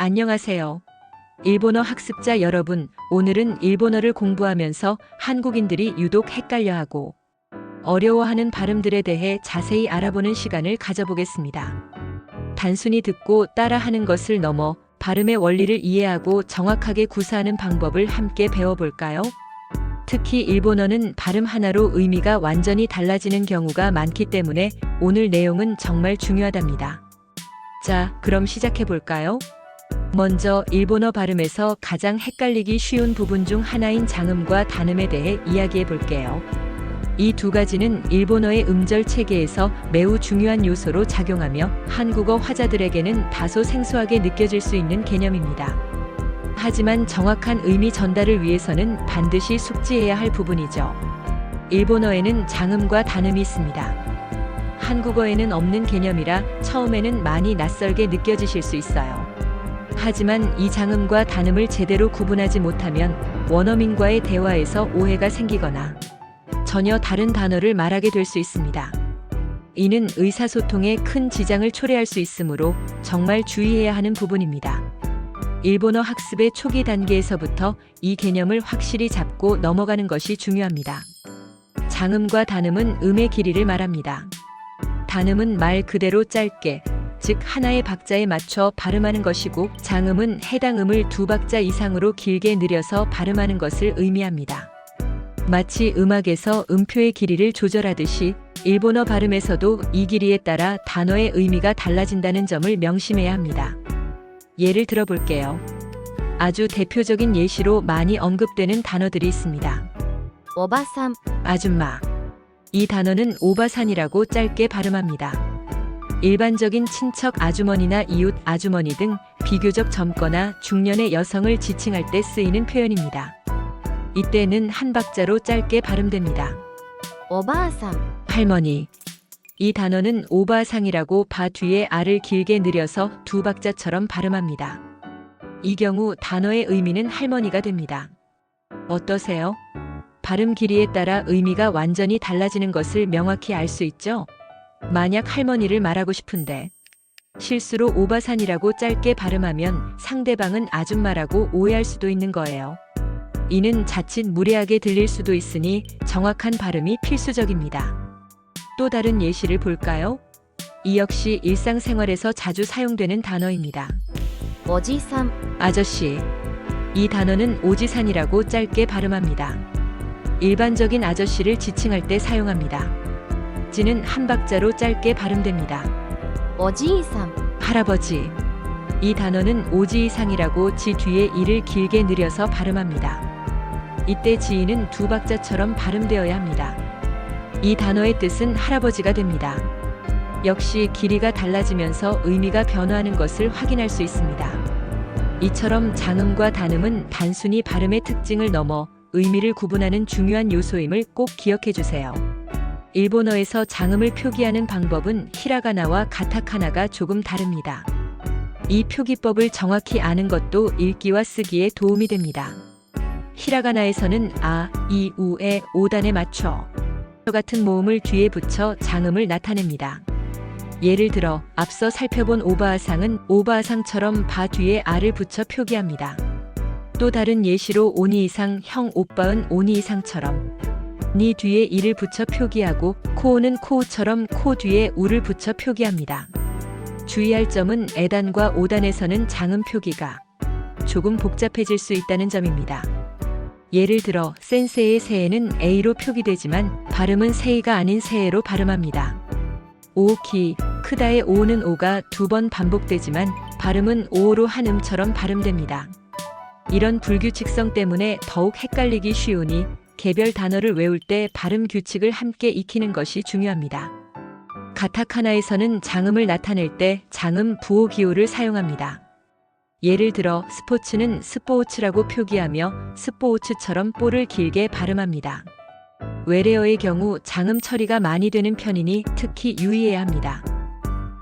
안녕하세요. 일본어 학습자 여러분, 오늘은 일본어를 공부하면서 한국인들이 유독 헷갈려하고 어려워하는 발음들에 대해 자세히 알아보는 시간을 가져보겠습니다. 단순히 듣고 따라하는 것을 넘어 발음의 원리를 이해하고 정확하게 구사하는 방법을 함께 배워볼까요? 특히 일본어는 발음 하나로 의미가 완전히 달라지는 경우가 많기 때문에 오늘 내용은 정말 중요하답니다. 자, 그럼 시작해볼까요? 먼저 일본어 발음에서 가장 헷갈리기 쉬운 부분 중 하나인 장음과 단음에 대해 이야기해 볼게요. 이 두 가지는 일본어의 음절 체계에서 매우 중요한 요소로 작용하며 한국어 화자들에게는 다소 생소하게 느껴질 수 있는 개념입니다. 하지만 정확한 의미 전달을 위해서는 반드시 숙지해야 할 부분이죠. 일본어에는 장음과 단음이 있습니다. 한국어에는 없는 개념이라 처음에는 많이 낯설게 느껴지실 수 있어요. 하지만 이 장음과 단음을 제대로 구분하지 못하면 원어민과의 대화에서 오해가 생기거나 전혀 다른 단어를 말하게 될 수 있습니다. 이는 의사소통에 큰 지장을 초래할 수 있으므로 정말 주의해야 하는 부분입니다. 일본어 학습의 초기 단계에서부터 이 개념을 확실히 잡고 넘어가는 것이 중요합니다. 장음과 단음은 음의 길이를 말합니다. 단음은 말 그대로 짧게, 즉 하나의 박자에 맞춰 발음하는 것이고, 장음은 해당 음을 두 박자 이상으로 길게 늘려서 발음하는 것을 의미합니다. 마치 음악에서 음표의 길이를 조절하듯이 일본어 발음에서도 이 길이에 따라 단어의 의미가 달라진다는 점을 명심해야 합니다. 예를 들어볼게요. 아주 대표적인 예시로 많이 언급되는 단어들이 있습니다. 오바산, 아줌마. 이 단어는 오바산이라고 짧게 발음합니다. 일반적인 친척 아주머니나 이웃 아주머니 등 비교적 젊거나 중년의 여성을 지칭할 때 쓰이는 표현입니다. 이때는 한 박자로 짧게 발음됩니다. 오바아산, 할머니. 이 단어는 오바상이라고 바 뒤에 알을 길게 늘려서 두 박자처럼 발음합니다. 이 경우 단어의 의미는 할머니가 됩니다. 어떠세요? 발음 길이에 따라 의미가 완전히 달라지는 것을 명확히 알 수 있죠? 만약 할머니를 말하고 싶은데 실수로 오바산이라고 짧게 발음하면 상대방은 아줌마라고 오해할 수도 있는 거예요. 이는 자칫 무례하게 들릴 수도 있으니 정확한 발음이 필수적입니다. 또 다른 예시를 볼까요? 이 역시 일상생활에서 자주 사용되는 단어입니다. 오지산, 아저씨. 이 단어는 오지산이라고 짧게 발음합니다. 일반적인 아저씨를 지칭할 때 사용합니다. 지는 한 박자로 짧게 발음됩니다. 오지이산, 할아버지. 이 단어는 오지이상이라고 지 뒤에 이를 길게 늘려서 발음합니다. 이때 지이는 두 박자처럼 발음되어야 합니다. 이 단어의 뜻은 할아버지가 됩니다. 역시 길이가 달라지면서 의미가 변화하는 것을 확인할 수 있습니다. 이처럼 장음과 단음은 단순히 발음의 특징을 넘어 의미를 구분하는 중요한 요소임을 꼭 기억해 주세요. 일본어에서 장음을 표기하는 방법은 히라가나와 가타카나가 조금 다릅니다. 이 표기법을 정확히 아는 것도 읽기와 쓰기에 도움이 됩니다. 히라가나에서는 아, 이, 우의 5단에 맞춰 같은 모음을 뒤에 붙여 장음을 나타냅니다. 예를 들어 앞서 살펴본 오바아상은 오바아상처럼 바 뒤에 아를 붙여 표기합니다. 또 다른 예시로 오니이상, 형 오빠은 오니이상처럼 니 뒤에 이를 붙여 표기하고, 코우는 코우처럼 코 뒤에 우를 붙여 표기합니다. 주의할 점은 에단과 5단에서는 장음 표기가 조금 복잡해질 수 있다는 점입니다. 예를 들어 센세의 세에는 A로 표기되지만 발음은 세이가 아닌 세에로 발음합니다. 오키, 크다의 오는 오가 두 번 반복되지만 발음은 오로 한 음처럼 발음됩니다. 이런 불규칙성 때문에 더욱 헷갈리기 쉬우니 개별 단어를 외울 때 발음 규칙을 함께 익히는 것이 중요합니다. 가타카나에서는 장음을 나타낼 때 장음 부호 기호를 사용합니다. 예를 들어 스포츠는 스포츠라고 표기하며 스포츠처럼 뽀를 길게 발음합니다. 외래어의 경우 장음 처리가 많이 되는 편이니 특히 유의해야 합니다.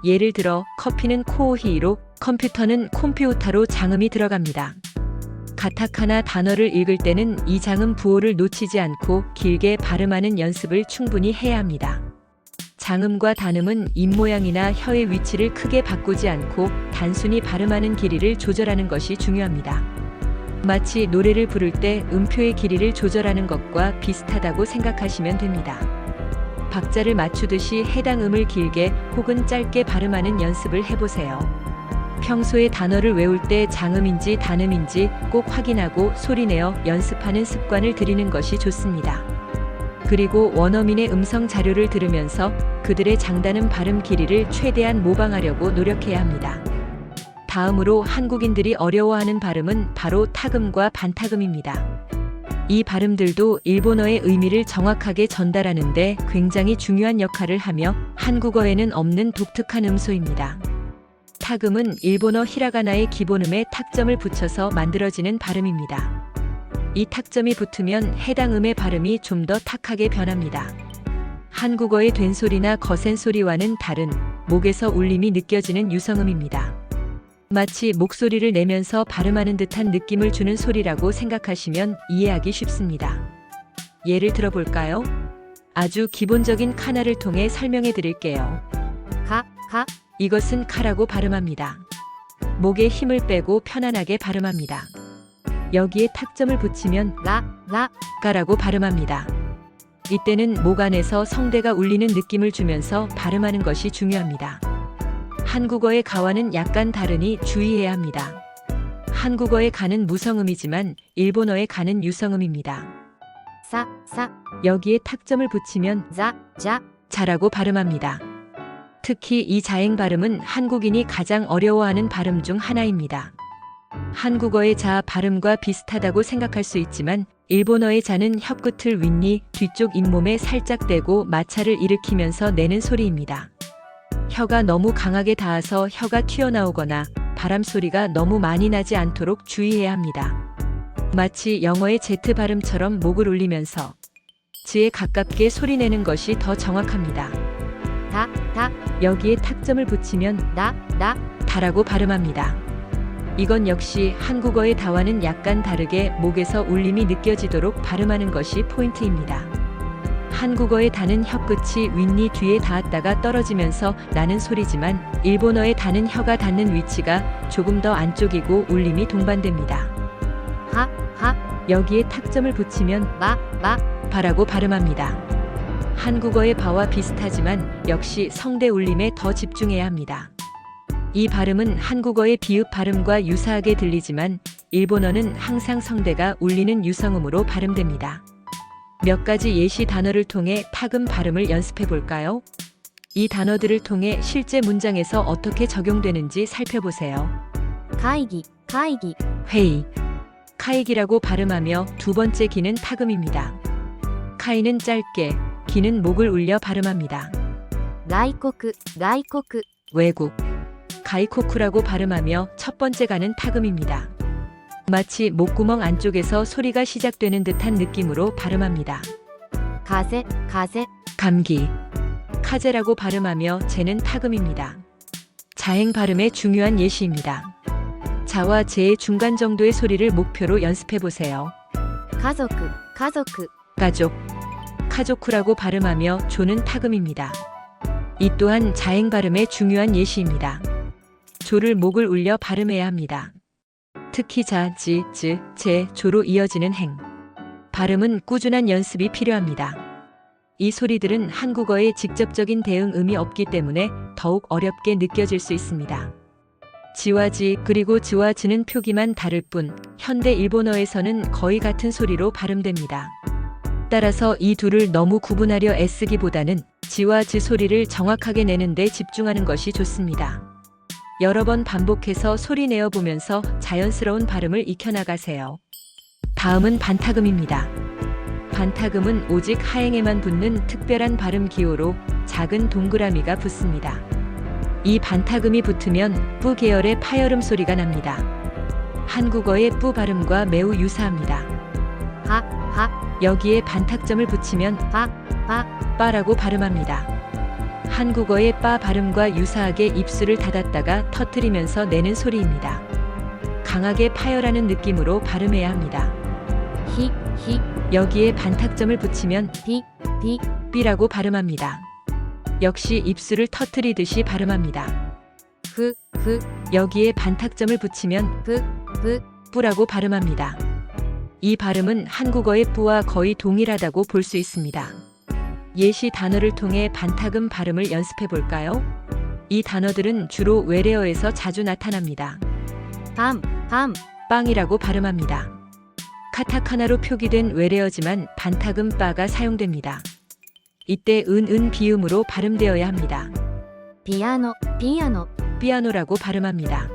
예를 들어 커피는 코오히로, 컴퓨터는 콤퓨터로 장음이 들어갑니다. 가타카나 단어를 읽을 때는 이 장음 부호를 놓치지 않고 길게 발음하는 연습을 충분히 해야 합니다. 장음과 단음은 입모양이나 혀의 위치를 크게 바꾸지 않고 단순히 발음하는 길이를 조절하는 것이 중요합니다. 마치 노래를 부를 때 음표의 길이를 조절하는 것과 비슷하다고 생각하시면 됩니다. 박자를 맞추듯이 해당 음을 길게 혹은 짧게 발음하는 연습을 해보세요. 평소에 단어를 외울 때 장음인지 단음인지 꼭 확인하고 소리내어 연습하는 습관을 들이는 것이 좋습니다. 그리고 원어민의 음성 자료를 들으면서 그들의 장단음 발음 길이를 최대한 모방하려고 노력해야 합니다. 다음으로 한국인들이 어려워하는 발음은 바로 타금과 반타금입니다. 이 발음들도 일본어의 의미를 정확하게 전달하는데 굉장히 중요한 역할을 하며 한국어에는 없는 독특한 음소입니다. 타금은 일본어 히라가나의 기본음에 탁점을 붙여서 만들어지는 발음입니다. 이 탁점이 붙으면 해당 음의 발음이 좀 더 탁하게 변합니다. 한국어의 된소리나 거센 소리와는 다른 목에서 울림이 느껴지는 유성음입니다. 마치 목소리를 내면서 발음하는 듯한 느낌을 주는 소리라고 생각하시면 이해하기 쉽습니다. 예를 들어볼까요? 아주 기본적인 카나를 통해 설명해 드릴게요. 가, 이것은 카라고 발음합니다. 목에 힘을 빼고 편안하게 발음합니다. 여기에 탁점을 붙이면 라, 가라고 발음합니다. 이때는 목 안에서 성대가 울리는 느낌을 주면서 발음하는 것이 중요합니다. 한국어의 가와는 약간 다르니 주의해야 합니다. 한국어의 가는 무성음이지만 일본어의 가는 유성음입니다. 사, 여기에 탁점을 붙이면 자, 자라고 발음합니다. 특히 이 자행 발음은 한국인이 가장 어려워하는 발음 중 하나입니다. 한국어의 자 발음과 비슷하다고 생각할 수 있지만 일본어의 자는 혀끝을 윗니, 뒤쪽 잇몸에 살짝 대고 마찰을 일으키면서 내는 소리입니다. 혀가 너무 강하게 닿아서 혀가 튀어나오거나 바람 소리가 너무 많이 나지 않도록 주의해야 합니다. 마치 영어의 Z 발음처럼 목을 울리면서 즈에 가깝게 소리내는 것이 더 정확합니다. 다, 여기에 탁점을 붙이면 다라고 발음합니다. 이건 역시 한국어의 다와는 약간 다르게 목에서 울림이 느껴지도록 발음하는 것이 포인트입니다. 한국어의 다는 혀끝이 윗니 뒤에 닿았다가 떨어지면서 나는 소리지만 일본어의 다는 혀가 닿는 위치가 조금 더 안쪽이고 울림이 동반됩니다. 하, 여기에 탁점을 붙이면 바라고 발음합니다. 한국어의 바와 비슷하지만 역시 성대 울림에 더 집중해야 합니다. 이 발음은 한국어의 비읍 발음과 유사하게 들리지만 일본어는 항상 성대가 울리는 유성음으로 발음됩니다. 몇 가지 예시 단어를 통해 타금 발음을 연습해 볼까요? 이 단어들을 통해 실제 문장에서 어떻게 적용되는지 살펴보세요. 가이기, 회의, 카이기라고 발음하며 두 번째 기는 타금입니다. 카이는 짧게, 기는 목을 울려 발음합니다. 라이코크, 외국, 가이코쿠라고 발음하며 첫 번째 가는 타금입니다. 마치 목구멍 안쪽에서 소리가 시작되는 듯한 느낌으로 발음합니다. 가세, 감기, 카제라고 발음하며 제는 타금입니다. 자행 발음의 중요한 예시입니다. 자와 제의 중간 정도의 소리를 목표로 연습해 보세요. 가족, 가족, 카조쿠라고 발음하며 조는 타금입니다. 이 또한 자행 발음의 중요한 예시입니다. 조를 목을 울려 발음해야 합니다. 특히 자, 지, 즈, 제, 조로 이어지는 행. 발음은 꾸준한 연습이 필요합니다. 이 소리들은 한국어에 직접적인 대응음이 없기 때문에 더욱 어렵게 느껴질 수 있습니다. 지와 지 그리고 즈와 즈는 표기만 다를 뿐 현대 일본어에서는 거의 같은 소리로 발음됩니다. 따라서 이 둘을 너무 구분하려 애쓰기보다는 지와 즈 소리를 정확하게 내는 데 집중하는 것이 좋습니다. 여러 번 반복해서 소리 내어 보면서 자연스러운 발음을 익혀나가세요. 다음은 반타금입니다. 반타금은 오직 하행에만 붙는 특별한 발음 기호로 작은 동그라미가 붙습니다. 이 반타금이 붙으면 뿌 계열의 파열음 소리가 납니다. 한국어의 뿌 발음과 매우 유사합니다. 여기에 반탁점을 붙이면 빠라고 발음합니다. 한국어의 빠 발음과 유사하게 입술을 닫았다가 터뜨리면서 내는 소리입니다. 강하게 파열하는 느낌으로 발음해야 합니다. 여기에 반탁점을 붙이면 삐라고 발음합니다. 역시 입술을 터뜨리듯이 발음합니다. fu, 여기에 반탁점을 붙이면 fu, fu, 뿌라고 발음합니다. 이 발음은 한국어의 뿌와 거의 동일하다고 볼 수 있습니다. 예시 단어를 통해 반탁음 발음을 연습해 볼까요? 이 단어들은 주로 외래어에서 자주 나타납니다. pam, pam, 빵이라고 발음합니다. 카타카나로 표기된 외래어지만 반탁음 빠가 사용됩니다. 이때 은 비음으로 발음되어야 합니다. piano, piano, 피아노라고 발음합니다.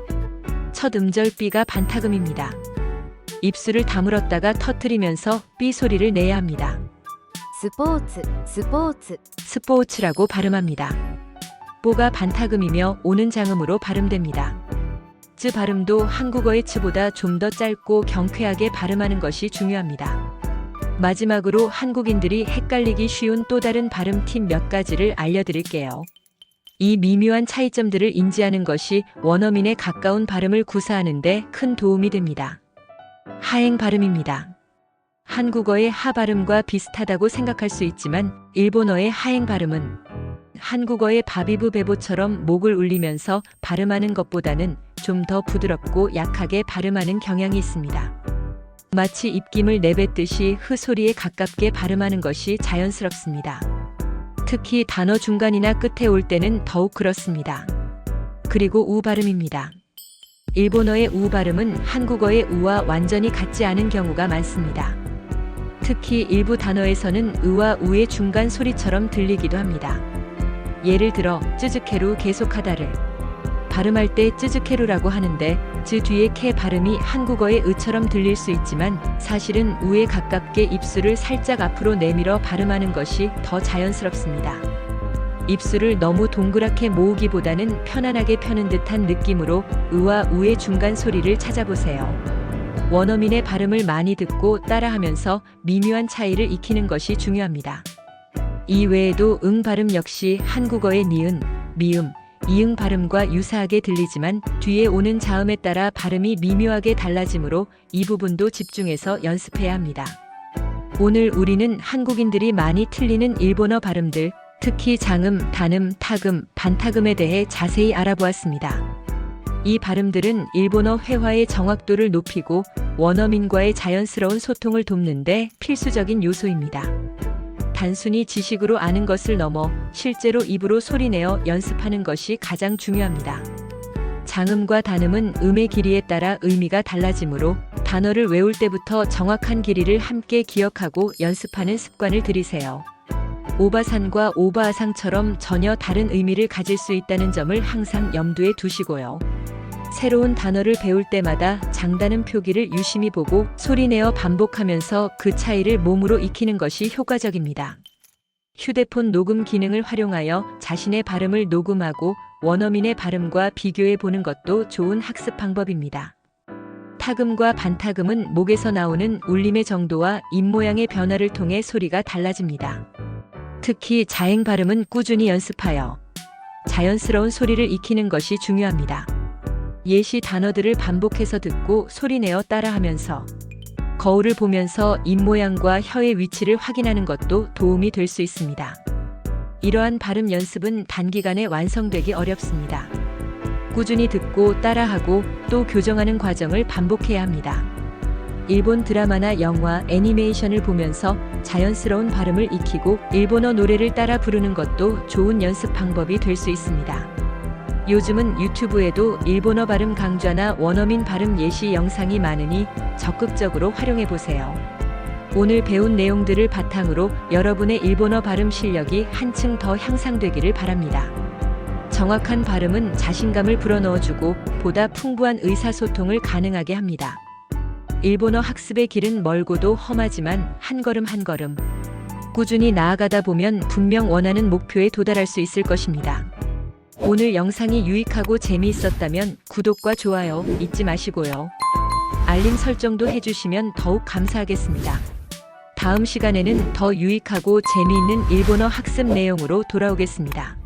첫 음절 삐가 반탁음입니다. 입술을 다물었다가 터뜨리면서 삐 소리를 내야 합니다. 스포츠, 스포츠, 스포츠라고 발음합니다. 뽀가 반탁음이며 오는 장음으로 발음됩니다. 쯔 발음도 한국어의 츠보다 좀 더 짧고 경쾌하게 발음하는 것이 중요합니다. 마지막으로 한국인들이 헷갈리기 쉬운 또 다른 발음 팁 몇 가지를 알려드릴게요. 이 미묘한 차이점들을 인지하는 것이 원어민에 가까운 발음을 구사하는 데 큰 도움이 됩니다. 하행 발음입니다. 한국어의 하 발음과 비슷하다고 생각할 수 있지만 일본어의 하행 발음은 한국어의 바비브 베보처럼 목을 울리면서 발음하는 것보다는 좀 더 부드럽고 약하게 발음하는 경향이 있습니다. 마치 입김을 내뱉듯이 흐 소리에 가깝게 발음하는 것이 자연스럽습니다. 특히 단어 중간이나 끝에 올 때는 더욱 그렇습니다. 그리고 우 발음입니다. 일본어의 우 발음은 한국어의 우와 완전히 같지 않은 경우가 많습니다. 특히 일부 단어에서는 으와 우의 중간 소리처럼 들리기도 합니다. 예를 들어 쯔즈케루 계속하다를 발음할 때 쯔즈케루라고 하는데 즈 뒤에 케 발음이 한국어의 으처럼 들릴 수 있지만 사실은 우에 가깝게 입술을 살짝 앞으로 내밀어 발음하는 것이 더 자연스럽습니다. 입술을 너무 동그랗게 모으기보다는 편안하게 펴는 듯한 느낌으로 으와 우의 중간 소리를 찾아보세요. 원어민의 발음을 많이 듣고 따라하면서 미묘한 차이를 익히는 것이 중요합니다. 이 외에도 응 발음 역시 한국어의 니은, 미음, 이응 발음과 유사하게 들리지만 뒤에 오는 자음에 따라 발음이 미묘하게 달라지므로 이 부분도 집중해서 연습해야 합니다. 오늘 우리는 한국인들이 많이 틀리는 일본어 발음들, 특히 장음, 단음, 타금, 반타금에 대해 자세히 알아보았습니다. 이 발음들은 일본어 회화의 정확도를 높이고 원어민과의 자연스러운 소통을 돕는 데 필수적인 요소입니다. 단순히 지식으로 아는 것을 넘어 실제로 입으로 소리내어 연습하는 것이 가장 중요합니다. 장음과 단음은 음의 길이에 따라 의미가 달라지므로 단어를 외울 때부터 정확한 길이를 함께 기억하고 연습하는 습관을 들이세요. 오바산과 오바아상처럼 전혀 다른 의미를 가질 수 있다는 점을 항상 염두에 두시고요. 새로운 단어를 배울 때마다 장단음 표기를 유심히 보고 소리내어 반복하면서 그 차이를 몸으로 익히는 것이 효과적입니다. 휴대폰 녹음 기능을 활용하여 자신의 발음을 녹음하고 원어민의 발음과 비교해 보는 것도 좋은 학습 방법입니다. 타금과 반타금은 목에서 나오는 울림의 정도와 입모양의 변화를 통해 소리가 달라집니다. 특히 자행 발음은 꾸준히 연습하여 자연스러운 소리를 익히는 것이 중요합니다. 예시 단어들을 반복해서 듣고 소리내어 따라하면서 거울을 보면서 입모양과 혀의 위치를 확인하는 것도 도움이 될 수 있습니다. 이러한 발음 연습은 단기간에 완성되기 어렵습니다. 꾸준히 듣고 따라하고 또 교정하는 과정을 반복해야 합니다. 일본 드라마나 영화, 애니메이션을 보면서 자연스러운 발음을 익히고 일본어 노래를 따라 부르는 것도 좋은 연습 방법이 될 수 있습니다. 요즘은 유튜브에도 일본어 발음 강좌나 원어민 발음 예시 영상이 많으니 적극적으로 활용해 보세요. 오늘 배운 내용들을 바탕으로 여러분의 일본어 발음 실력이 한층 더 향상되기를 바랍니다. 정확한 발음은 자신감을 불어넣어주고 보다 풍부한 의사소통을 가능하게 합니다. 일본어 학습의 길은 멀고도 험하지만 한 걸음 한 걸음 꾸준히 나아가다 보면 분명 원하는 목표에 도달할 수 있을 것입니다. 오늘 영상이 유익하고 재미있었다면 구독과 좋아요 잊지 마시고요. 알림 설정도 해주시면 더욱 감사하겠습니다. 다음 시간에는 더 유익하고 재미있는 일본어 학습 내용으로 돌아오겠습니다.